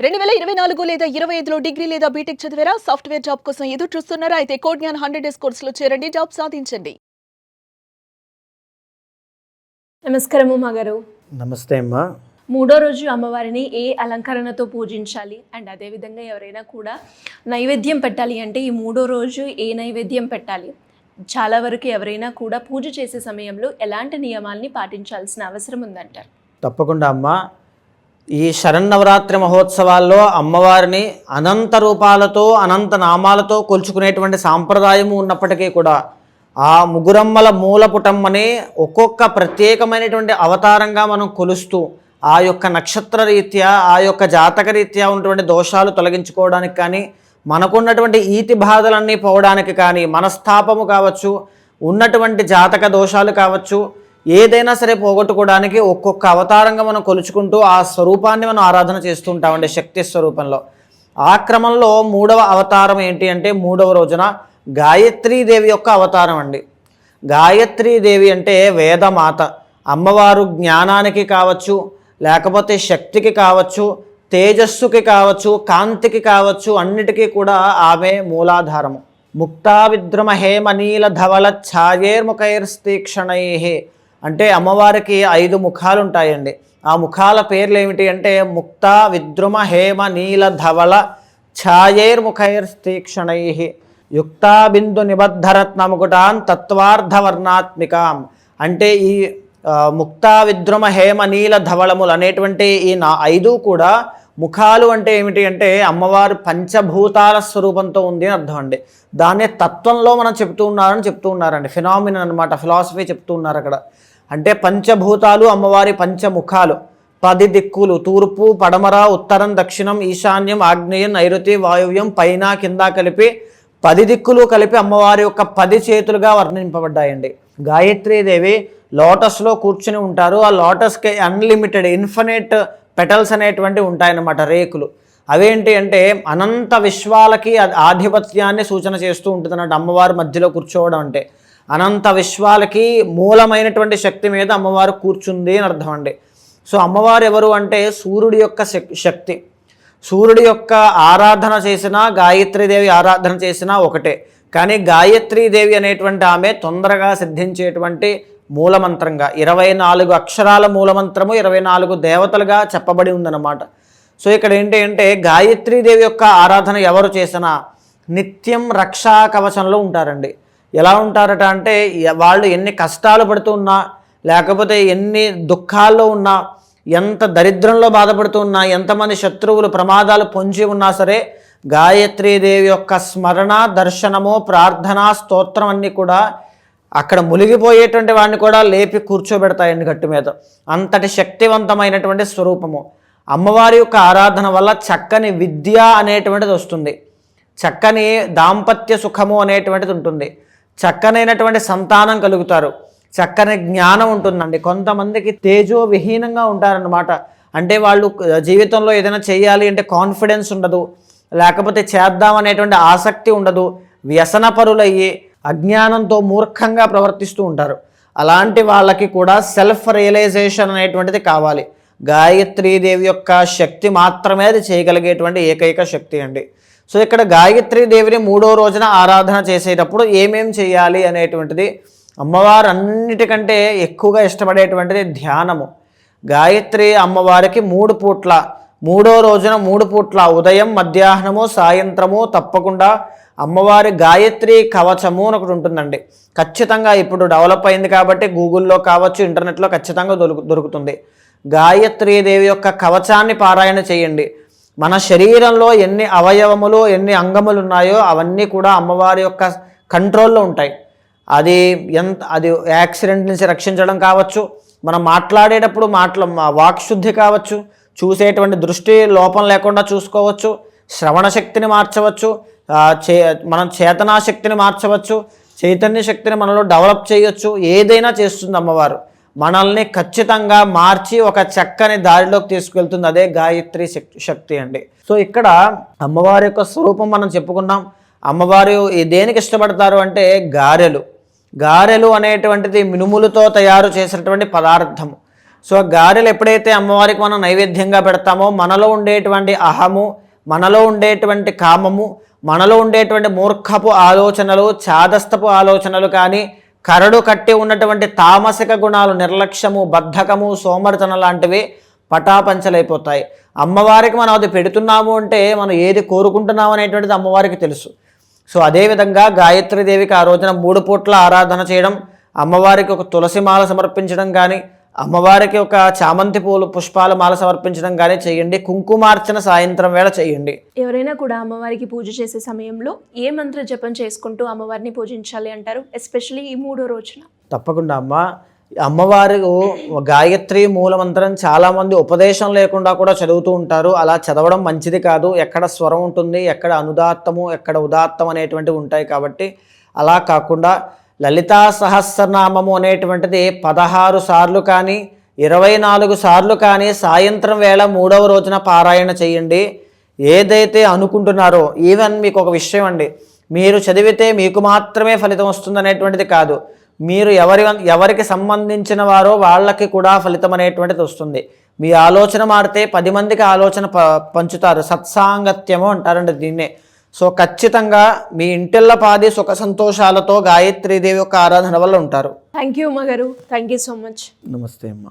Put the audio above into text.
2024 లేదా 25లో డిగ్రీ లేదా బీటెక్ చదివారా? సాఫ్ట్‌వేర్ జాబ్ కోసం ఎదురు చూస్తున్నారా? అయితే కోడ్ జ్ఞాన్ 100 డేస్ కోర్సులో చేరండి, జాబ్ సాధించండి. నమస్కారం ఉమా గారు. నమస్తే అమ్మా. మూడో రోజు అమ్మవారిని ఏ అలంకరణతో పూజించాలి? అండ్ అదేవిధంగా ఎవరైనా కూడా నైవేద్యం పెట్టాలి అంటే ఈ మూడో రోజు ఏ నైవేద్యం పెట్టాలి? చాలా వరకు ఎవరైనా కూడా పూజ చేసే సమయంలో ఎలాంటి నియమాల్ని పాటించాల్సిన అవసరం ఉందంటారు? తప్పకుండా అమ్మా. ఈ శరన్నవరాత్రి మహోత్సవాల్లో అమ్మవారిని అనంత రూపాలతో అనంత నామాలతో కొలుచుకునేటువంటి సాంప్రదాయము ఉన్నప్పటికీ కూడా ఆ ముగురమ్మల మూలపుటమ్మని ఒక్కొక్క ప్రత్యేకమైనటువంటి అవతారంగా మనం కొలుస్తూ ఆ యొక్క నక్షత్ర రీత్యా ఆ యొక్క జాతక రీత్యా ఉన్నటువంటి దోషాలు తొలగించుకోవడానికి కానీ, మనకున్నటువంటి ఈతి బాధలన్నీ పోవడానికి కానీ, మనస్తాపము కావచ్చు, ఉన్నటువంటి జాతక దోషాలు కావచ్చు, ఏదైనా సరే పోగొట్టుకోవడానికి ఒక్కొక్క అవతారంగా మనం కొలుచుకుంటూ ఆ స్వరూపాన్ని మనం ఆరాధన చేస్తూ ఉంటామండి శక్తి స్వరూపంలో. ఆ క్రమంలో మూడవ అవతారం ఏంటి అంటే మూడవ రోజున గాయత్రీదేవి యొక్క అవతారం అండి. గాయత్రీదేవి అంటే వేదమాత. అమ్మవారు జ్ఞానానికి కావచ్చు, లేకపోతే శక్తికి కావచ్చు, తేజస్సుకి కావచ్చు, కాంతికి కావచ్చు, అన్నిటికీ కూడా ఆమె మూలాధారము. ముక్తా విద్రుమ హేమనీల ధవల ఛాయేర్ముఖైర్స్తీక్షణై అంటే అమ్మవారికి 5 ముఖాలు ఉంటాయండి. ఆ ముఖాల పేర్లు ఏమిటి అంటే ముక్తా విద్రుమ హేమ నీల ధవళ ఛాయేర్ముఖైర్స్తీక్షణై యుక్తా బిందు నిబద్ధరత్నముకుటాన్ తత్వార్థవర్ణాత్మికాం. అంటే ఈ ముక్తా విద్రుమ హేమ నీల ధవళములు అనేటువంటి ఈ 5 కూడా ముఖాలు అంటే ఏమిటి అంటే అమ్మవారు పంచభూతాల స్వరూపంతో ఉంది అని అర్థం అండి. దాన్నే తత్వంలో మనం చెప్తూ ఉన్నారండి. ఫినామినన్ అనమాట, ఫిలాసఫీ చెప్తూ ఉన్నారు అక్కడ. అంటే పంచభూతాలు అమ్మవారి పంచముఖాలు, 10 దిక్కులు, తూర్పు పడమర ఉత్తరం దక్షిణం ఈశాన్యం ఆగ్నేయం నైరుతి వాయువ్యం పైన కింద కలిపి 10 దిక్కులు కలిపి అమ్మవారి యొక్క 10 చేతులుగా వర్ణింపబడ్డాయండి. గాయత్రీదేవి లోటస్లో కూర్చుని ఉంటారు. ఆ లోటస్కి అన్లిమిటెడ్ ఇన్ఫినిట్ పెటల్స్ అనేటువంటి ఉంటాయన్నమాట, రేకులు. అవేంటి అంటే అనంత విశ్వాలకి ఆధిపత్యాన్ని సూచన చేస్తూ ఉంటుంది అన్నట్టు అమ్మవారు మధ్యలో కూర్చోవడం అంటే. అనంత విశ్వాలకి మూలమైనటువంటి శక్తి మీద అమ్మవారు కూర్చుంది అని అర్థం అండి. సో అమ్మవారు ఎవరు అంటే సూర్యుడి యొక్క శక్తి. సూర్యుడి యొక్క ఆరాధన చేసినా గాయత్రీదేవి ఆరాధన చేసినా ఒకటే. కానీ గాయత్రీదేవి అనేటువంటి ఆమె తొందరగా సిద్ధించేటువంటి మూలమంత్రంగా 24 అక్షరాల మూలమంత్రము 24 దేవతలుగా చెప్పబడి ఉందన్నమాట. సో ఇక్కడ ఏంటి అంటే గాయత్రీదేవి యొక్క ఆరాధన ఎవరు చేసినా నిత్యం రక్షా కవచంలో ఉంటారండి. ఎలా ఉంటారట అంటే వాళ్ళు ఎన్ని కష్టాలు పడుతున్నా, లేకపోతే ఎన్ని దుఃఖాల్లో ఉన్నా, ఎంత దరిద్రంలో బాధపడుతూ ఉన్నా, ఎంతమంది శత్రువులు ప్రమాదాలు పొంచి ఉన్నా సరే గాయత్రీదేవి యొక్క స్మరణ దర్శనము ప్రార్థన స్తోత్రం అన్నీ కూడా అక్కడ మునిగిపోయేటువంటి వాడిని కూడా లేపి కూర్చోబెడతాయండి గట్టు మీద. అంతటి శక్తివంతమైనటువంటి స్వరూపము. అమ్మవారి యొక్క ఆరాధన వల్ల చక్కని విద్య అనేటువంటిది వస్తుంది, చక్కని దాంపత్య సుఖము అనేటువంటిది ఉంటుంది, చక్కనైనటువంటి సంతానం కలుగుతారు, చక్కని జ్ఞానం ఉంటుందండి. కొంతమందికి తేజో విహీనంగా ఉంటారన్నమాట. అంటే వాళ్ళు జీవితంలో ఏదైనా చేయాలి అంటే కాన్ఫిడెన్స్ ఉండదు, లేకపోతే చేద్దామనేటువంటి ఆసక్తి ఉండదు, వ్యసనపరులయ్యి అజ్ఞానంతో మూర్ఖంగా ప్రవర్తిస్తూ ఉంటారు. అలాంటి వాళ్ళకి కూడా సెల్ఫ్ రియలైజేషన్ అనేటువంటిది కావాలి. గాయత్రీదేవి యొక్క శక్తి మాత్రమే అది చేయగలిగేటువంటి ఏకైక శక్తి అండి. సో ఇక్కడ గాయత్రీదేవిని మూడో రోజున ఆరాధన చేసేటప్పుడు ఏమేం చేయాలి అనేటువంటిది అమ్మవారు అన్నిటికంటే ఎక్కువగా ఇష్టపడేటువంటిది ధ్యానము. గాయత్రి అమ్మవారికి 3 పూట్ల మూడో రోజున 3 పూట్ల ఉదయం మధ్యాహ్నము సాయంత్రము తప్పకుండా అమ్మవారి గాయత్రి కవచము అని ఒకటి ఉంటుందండి. ఖచ్చితంగా ఇప్పుడు డెవలప్ అయింది కాబట్టి గూగుల్లో కావచ్చు ఇంటర్నెట్లో ఖచ్చితంగా దొరుకుతుంది. గాయత్రీదేవి యొక్క కవచాన్ని పారాయణ చేయండి. మన శరీరంలో ఎన్ని అవయవములు ఎన్ని అంగములు ఉన్నాయో అవన్నీ కూడా అమ్మవారి యొక్క కంట్రోల్లో ఉంటాయి. అది యాక్సిడెంట్ నుంచి రక్షించడం కావచ్చు, మనం మాట్లాడేటప్పుడు వాక్శుద్ధి కావచ్చు, చూసేటువంటి దృష్టి లోపం లేకుండా చూసుకోవచ్చు, శ్రవణ శక్తిని మార్చవచ్చు, మనం చేతనాశక్తిని మార్చవచ్చు, చైతన్య శక్తిని మనలో డెవలప్ చేయొచ్చు. ఏదైనా చేస్తుంది అమ్మవారు. మనల్ని ఖచ్చితంగా మార్చి ఒక చక్కని దారిలోకి తీసుకెళ్తుంది. అదే గాయత్రి శక్తి అండి. సో ఇక్కడ అమ్మవారి యొక్క స్వరూపం మనం చెప్పుకున్నాం. అమ్మవారు దేనికి ఇష్టపడతారు అంటే గారెలు అనేటువంటిది మినుములతో తయారు చేసినటువంటి పదార్థము. సో గారెలు ఎప్పుడైతే అమ్మవారికి మనం నైవేద్యంగా పెడతామో మనలో ఉండేటువంటి అహము, మనలో ఉండేటువంటి కామము, మనలో ఉండేటువంటి మూర్ఖపు ఆలోచనలు, చాదస్తపు ఆలోచనలు కానీ, కరడు కట్టి ఉన్నటువంటి తామసిక గుణాలు, నిర్లక్ష్యము, బద్ధకము, సోమరితనం లాంటివి పటాపంచలైపోతాయి. అమ్మవారికి మనం అది పెడుతున్నాము అంటే మనం ఏది కోరుకుంటున్నాము అనేటువంటిది అమ్మవారికి తెలుసు. సో అదేవిధంగా గాయత్రీదేవికి ఆ రోజున 3 పూట్ల ఆరాధన చేయడం, అమ్మవారికి ఒక తులసి మాల సమర్పించడం కానీ, అమ్మవారికి ఒక చామంతి పుష్పాల మాల సమర్పించడం కానీ చేయండి. కుంకుమార్చన సాయంత్రం వేళ చేయండి. ఎవరైనా కూడా అమ్మవారికి పూజ చేసే సమయంలో ఏ మంత్ర జపం చేసుకుంటూ అమ్మవారిని పూజించాలి అంటారు, ఎస్పెషల్లీ ఈ 3వ రోజున? తప్పకుండా అమ్మ, అమ్మవారు గాయత్రి మూలమంత్రం చాలామంది ఉపదేశం లేకుండా కూడా చదువుతూ ఉంటారు. అలా చదవడం మంచిది కాదు. ఎక్కడ స్వరం ఉంటుంది, ఎక్కడ అనుదాత్తము, ఎక్కడ ఉదాత్తం అనేటువంటివి ఉంటాయి. కాబట్టి అలా కాకుండా లలితా సహస్రనామము అనేటువంటిది 16 సార్లు కానీ 24 సార్లు కానీ సాయంత్రం వేళ 3వ రోజున పారాయణ చేయండి. ఏదైతే అనుకుంటున్నారో, ఈవెన్ మీకు ఒక విషయం అండి, మీరు చదివితే మీకు మాత్రమే ఫలితం వస్తుంది అనేటువంటిది కాదు. మీరు ఎవరికి సంబంధించిన వారో వాళ్ళకి కూడా ఫలితం అనేటువంటిది వస్తుంది. మీ ఆలోచన మారితే 10 మందికి ఆలోచన పంచుతారు. సత్సాంగత్యము అంటారండి దీన్నే. సో ఖచ్చితంగా మీ ఇంటిల్లపాది సుఖ సంతోషాలతో గాయత్రీదేవి యొక్క ఆరాధన వల్ల ఉంటారు. థ్యాంక్ యూ అమ్మగారు, థ్యాంక్ యూ సో మచ్. నమస్తే అమ్మ.